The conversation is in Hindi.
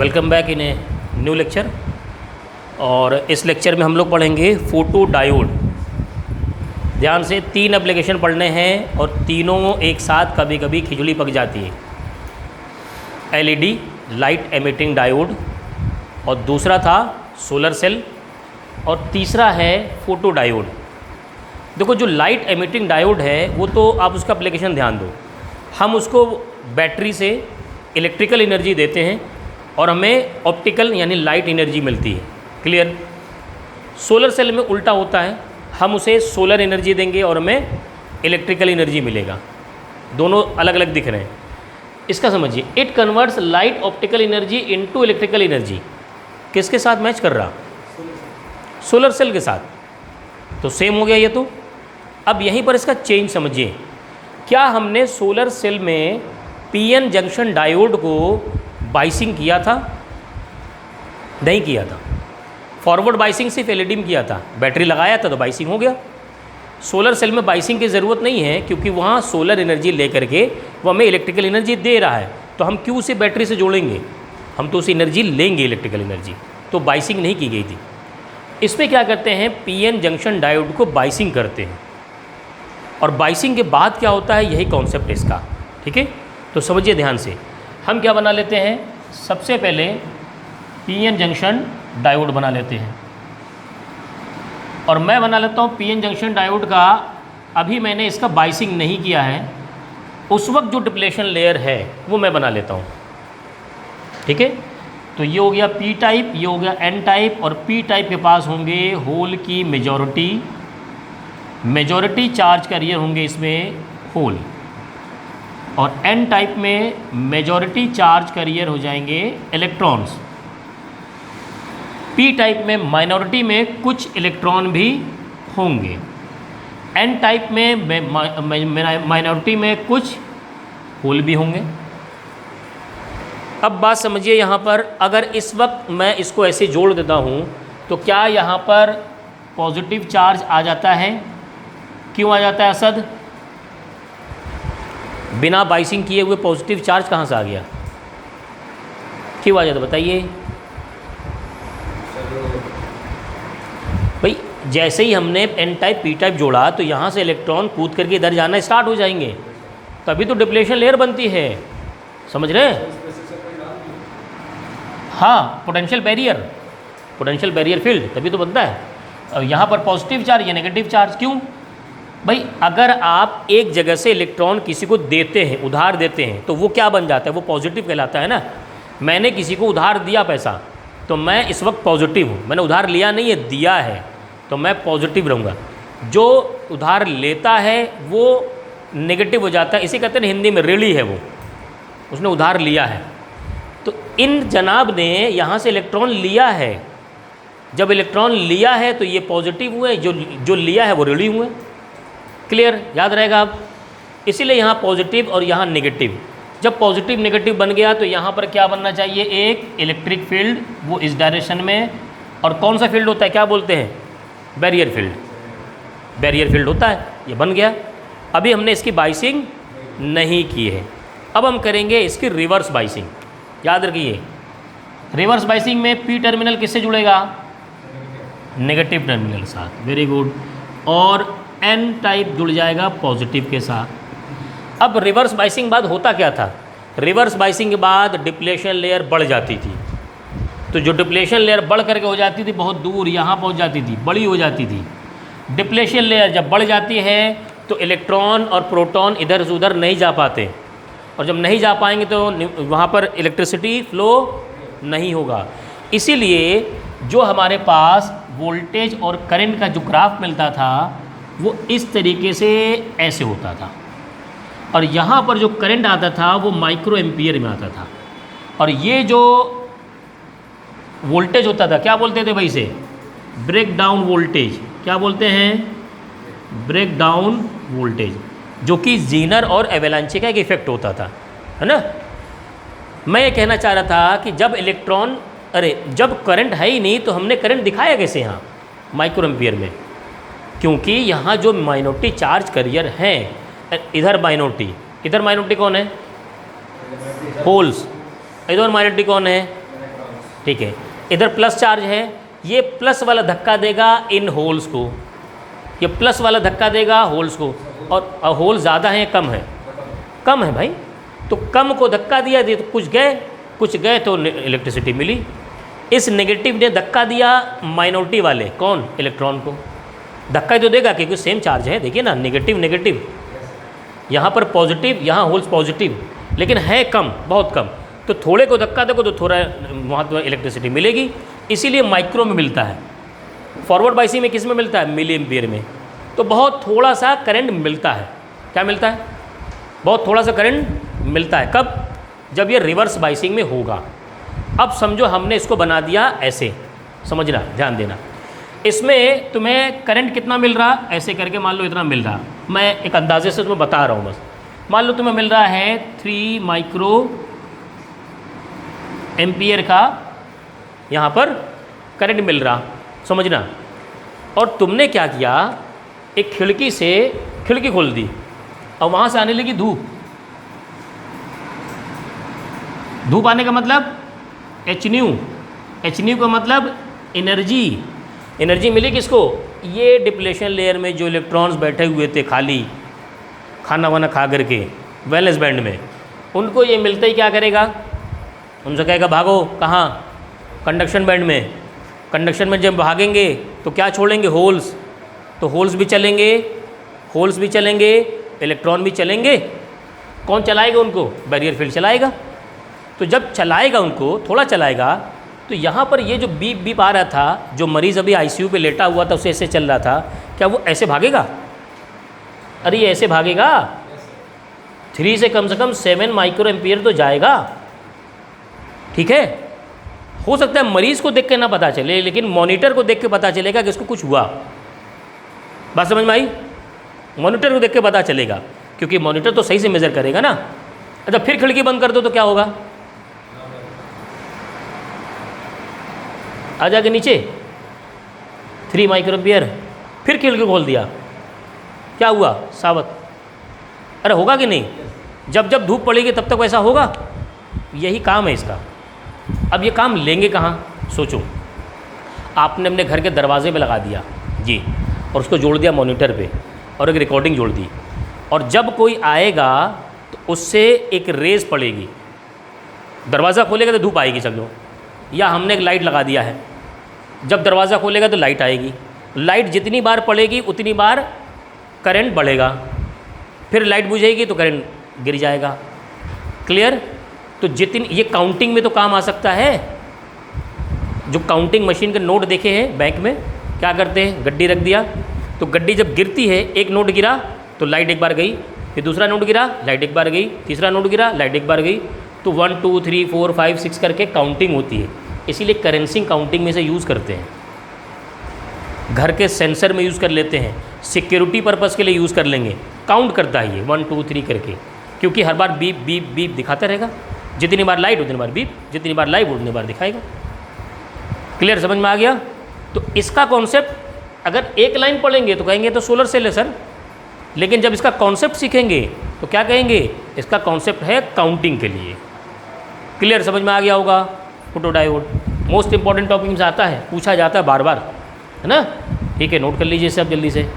Welcome back in a new lecture. और इस लेक्चर में हम लोग पढ़ेंगे फोटो डायोड। ध्यान से 3 एप्लीकेशन पढ़ने हैं और तीनों एक साथ कभी कभी खिचड़ी पक जाती है। एलईडी लाइट एमिटिंग डायोड, और दूसरा था सोलर सेल, और तीसरा है फोटो डायोड। देखो, जो लाइट एमिटिंग डायोड है वो तो आप उसका एप्लीकेशन ध्यान दो। हम उसको बैटरी से इलेक्ट्रिकल एनर्जी देते हैं और हमें ऑप्टिकल यानी लाइट एनर्जी मिलती है। क्लियर? सोलर सेल में उल्टा होता है, हम उसे सोलर एनर्जी देंगे और हमें इलेक्ट्रिकल एनर्जी मिलेगा। दोनों अलग अलग दिख रहे हैं। इसका समझिए, it converts light optical energy into electrical energy. किसके साथ मैच कर रहा? सोलर सेल के साथ। तो सेम हो गया ये तो। अब यहीं पर इसका चेंज समझिए। क्या हमने सोलर सेल में पीएन जंक्शन डायोड को बाइसिंग किया था? नहीं किया था। फॉरवर्ड बाइसिंग सिर्फ एलईडी में किया था, बैटरी लगाया था तो बाइसिंग हो गया। सोलर सेल में बाइसिंग की ज़रूरत नहीं है, क्योंकि वहाँ सोलर एनर्जी लेकर के वो हमें इलेक्ट्रिकल एनर्जी दे रहा है। तो हम क्यों उसे बैटरी से जोड़ेंगे? हम तो उस एनर्जी लेंगे, इलेक्ट्रिकल एनर्जी। तो बाइसिंग नहीं की गई थी। इसमें क्या करते हैं, पीएन जंक्शन डायोड को बाइसिंग करते हैं, और बाइसिंग के बाद क्या होता है, यही कॉन्सेप्ट है इसका। ठीक है, तो समझिए ध्यान से। हम क्या बना लेते हैं, सबसे पहले पीएन जंक्शन डायोड बना लेते हैं, और मैं बना लेता हूँ पीएन जंक्शन डायोड का। अभी मैंने इसका बाइसिंग नहीं किया है, उस वक्त जो डिप्लेशन लेयर है वो मैं बना लेता हूँ। ठीक है, तो ये हो गया पी टाइप, ये हो गया एन टाइप, और पी टाइप के पास होंगे होल की मेजॉरिटी चार्ज कैरियर होंगे इसमें होल, और एन टाइप में मेजॉरिटी चार्ज कैरियर हो जाएंगे इलेक्ट्रॉन्स। पी टाइप में माइनॉरिटी में कुछ इलेक्ट्रॉन भी होंगे। एन टाइप में माइनॉरिटी में कुछ होल भी होंगे। अब बात समझिए, यहाँ पर अगर इस वक्त मैं इसको ऐसे जोड़ देता हूँ तो क्या यहाँ पर पॉजिटिव चार्ज आ जाता है? क्यों आ जाता है असद? बिना बाइसिंग किए हुए पॉजिटिव चार्ज कहाँ से आ गया? क्यों आ जाता बताइए भाई। जैसे ही हमने एन टाइप पी टाइप जोड़ा तो यहाँ से इलेक्ट्रॉन कूद करके इधर जाना स्टार्ट हो जाएंगे, तभी तो डिप्लेशन लेयर बनती है। समझ रहे हैं? हाँ, पोटेंशियल बैरियर फील्ड तभी तो बनता है। और यहाँ पर पॉजिटिव चार्ज या नेगेटिव चार्ज क्यों? भाई, अगर आप एक जगह से इलेक्ट्रॉन किसी को देते हैं, उधार देते हैं, तो वो क्या बन जाता है? वो पॉजिटिव कहलाता है ना। मैंने किसी को उधार दिया पैसा, तो मैं इस वक्त पॉजिटिव हूँ। मैंने उधार लिया नहीं है, दिया है, तो मैं पॉजिटिव रहूँगा। जो उधार लेता है वो नेगेटिव हो जाता है। इसे कहते हैं हिंदी में ऋणी है वो, उसने उधार लिया है। तो इन जनाब ने यहाँ से इलेक्ट्रॉन लिया है। जब इलेक्ट्रॉन लिया है तो ये पॉजिटिव हुए, जो लिया है वो ऋणी हुए। क्लियर? याद रहेगा अब। इसीलिए यहाँ पॉजिटिव और यहाँ नेगेटिव। जब पॉजिटिव नेगेटिव बन गया तो यहाँ पर क्या बनना चाहिए? एक इलेक्ट्रिक फील्ड, वो इस डायरेक्शन में। और कौन सा फील्ड होता है, क्या बोलते हैं? बैरियर फील्ड होता है। ये बन गया। अभी हमने इसकी बाइसिंग नहीं की है, अब हम करेंगे इसकी रिवर्स बाइसिंग। याद रखिए, रिवर्स बाइसिंग में पी टर्मिनल किससे जुड़ेगा? नेगेटिव टर्मिनल साथ। Very good. और एन टाइप जुड़ जाएगा पॉजिटिव के साथ। अब रिवर्स बाइसिंग बाद होता क्या था? रिवर्स बाइसिंग के बाद डिप्लेशन लेयर बढ़ जाती थी। तो जो डिप्लेशन लेयर बढ़ करके हो जाती थी बहुत दूर, यहाँ पहुँच जाती थी, बड़ी हो जाती थी। डिप्लेशन लेयर जब बढ़ जाती है तो इलेक्ट्रॉन और प्रोटॉन इधर से उधर नहीं जा पाते, और जब नहीं जा पाएंगे तो वहाँ पर इलेक्ट्रिसिटी फ्लो नहीं होगा। इसीलिए जो हमारे पास वोल्टेज और करंट का जो ग्राफ मिलता था वो इस तरीके से ऐसे होता था, और यहाँ पर जो करंट आता था वो माइक्रो एम्पियर में आता था। और ये जो वोल्टेज होता था, क्या बोलते थे भाई इसे? Break down voltage. क्या बोलते हैं? ब्रेक डाउन वोल्टेज, जो कि जीनर और एवेलांचे का एक इफेक्ट होता था, है ना। मैं ये कहना चाह रहा था कि जब करंट है ही नहीं तो हमने करंट दिखाया कैसे यहाँ माइक्रो एम्पियर में? क्योंकि यहाँ जो माइनॉरिटी चार्ज कैरियर हैं, इधर माइनॉरिटी कौन है? होल्स। इधर माइनॉरिटी कौन है? ठीक है, इधर प्लस चार्ज है, ये प्लस वाला धक्का देगा इन होल्स को, ये प्लस वाला धक्का देगा होल्स को, और होल ज़्यादा है कम है? कम है भाई, तो कम को धक्का दिया तो कुछ गए तो इलेक्ट्रिसिटी मिली। इस नेगेटिव ने धक्का दिया माइनॉरिटी वाले, कौन? इलेक्ट्रॉन को धक्का तो देगा क्योंकि सेम चार्ज है। देखिए ना, नेगेटिव नेगेटिव, यहाँ पर पॉजिटिव, यहाँ होल्स पॉजिटिव, लेकिन है कम, बहुत कम, तो थोड़े को धक्का देखो तो थोड़ा वहाँ तो इलेक्ट्रिसिटी मिलेगी। इसीलिए माइक्रो में मिलता है। फॉरवर्ड बाइसिंग में किस में मिलता है? मिली एम्पियर में। तो बहुत थोड़ा सा करंट मिलता है। क्या मिलता है? बहुत थोड़ा सा करंट मिलता है। कब? जब ये रिवर्स बाइसिंग में होगा। अब समझो हमने इसको बना दिया ऐसे, समझना, ध्यान देना। इसमें तुम्हें करंट कितना मिल रहा? ऐसे करके मान लो इतना मिल रहा, मैं एक अंदाजे से तुम्हें बता रहा हूँ बस। मान लो तुम्हें मिल रहा है 3 माइक्रो एम्पियर का यहाँ पर करंट मिल रहा, समझना। और तुमने क्या किया, एक खिड़की से खिड़की खोल दी और वहाँ से आने लगी धूप। धूप आने का मतलब एच न्यू का मतलब एनर्जी मिली किसको? ये डिप्लेशन लेयर में जो इलेक्ट्रॉन्स बैठे हुए थे खाली, खाना वाना खा करके वैलेंस बैंड में, उनको ये मिलते ही क्या करेगा? उनसे कहेगा भागो, कहाँ? कंडक्शन बैंड में। कंडक्शन में जब भागेंगे तो क्या छोड़ेंगे? होल्स। तो होल्स भी चलेंगे, इलेक्ट्रॉन भी चलेंगे। कौन चलाएगा उनको? बैरियर फील्ड चलाएगा। तो जब चलाएगा उनको, थोड़ा चलाएगा, तो यहाँ पर ये जो बीप बीप आ रहा था, जो मरीज़ अभी आईसीयू पे लेटा हुआ था, उसे ऐसे चल रहा था, क्या वो ऐसे भागेगा? अरे ये ऐसे भागेगा। 3 से कम 7 माइक्रो एम्पियर तो जाएगा, ठीक है। हो सकता है मरीज़ को देख के ना पता चले, लेकिन मॉनिटर को देख के पता चलेगा कि इसको कुछ हुआ। बात समझ में आई? मॉनिटर को देख के पता चलेगा, क्योंकि मॉनिटर तो सही से मेज़र करेगा ना। अच्छा, फिर खिड़की बंद कर दो तो क्या होगा? आ जाके नीचे 3 माइक्रो एम्पियर। फिर खिड़की खोल दिया, क्या हुआ? साबित। अरे होगा कि नहीं? जब जब धूप पड़ेगी तब तक वैसा होगा। यही काम है इसका। अब ये काम लेंगे कहाँ? सोचो, आपने अपने घर के दरवाजे पे लगा दिया जी, और उसको जोड़ दिया मॉनिटर पे, और एक रिकॉर्डिंग जोड़ दी, और जब कोई आएगा तो उससे एक रेज़ पड़ेगी। दरवाज़ा खोलेगा तो धूप आएगी समझो, या हमने एक लाइट लगा दिया है, जब दरवाज़ा खोलेगा तो लाइट आएगी। लाइट जितनी बार पड़ेगी उतनी बार करंट बढ़ेगा, फिर लाइट बुझेगी तो करंट गिर जाएगा। क्लियर? तो जितनी ये काउंटिंग में तो काम आ सकता है। जो काउंटिंग मशीन के नोट देखे हैं बैंक में, क्या करते हैं? गड्डी रख दिया, तो गड्डी जब गिरती है, एक नोट गिरा तो लाइट एक बार गई, फिर दूसरा नोट गिरा, लाइट एक बार गई, तीसरा नोट गिरा, लाइट एक बार गई, तो 1 2 3 4 5 6 करके काउंटिंग होती है। इसीलिए करेंसी काउंटिंग में से यूज़ करते हैं। घर के सेंसर में यूज़ कर लेते हैं, सिक्योरिटी पर्पज़ के लिए यूज़ कर लेंगे। काउंट करता है ये 1 2 3 करके, क्योंकि हर बार बीप बीप बीप दिखाता रहेगा। जितनी बार लाइट उतनी बार बीप, जितनी बार लाइव उतनी बार दिखाएगा। क्लियर? समझ में आ गया? तो इसका कॉन्सेप्ट अगर एक लाइन पढ़ेंगे तो कहेंगे तो सोलर सेल है सर, लेकिन जब इसका कॉन्सेप्ट सीखेंगे तो क्या कहेंगे? इसका कॉन्सेप्ट है काउंटिंग के लिए। क्लियर? समझ में आ गया होगा? फोटोडायोड मोस्ट इंपॉर्टेंट टॉपिक में आता है, पूछा जाता है बार बार, है ना? ठीक है, नोट कर लीजिए सब जल्दी से।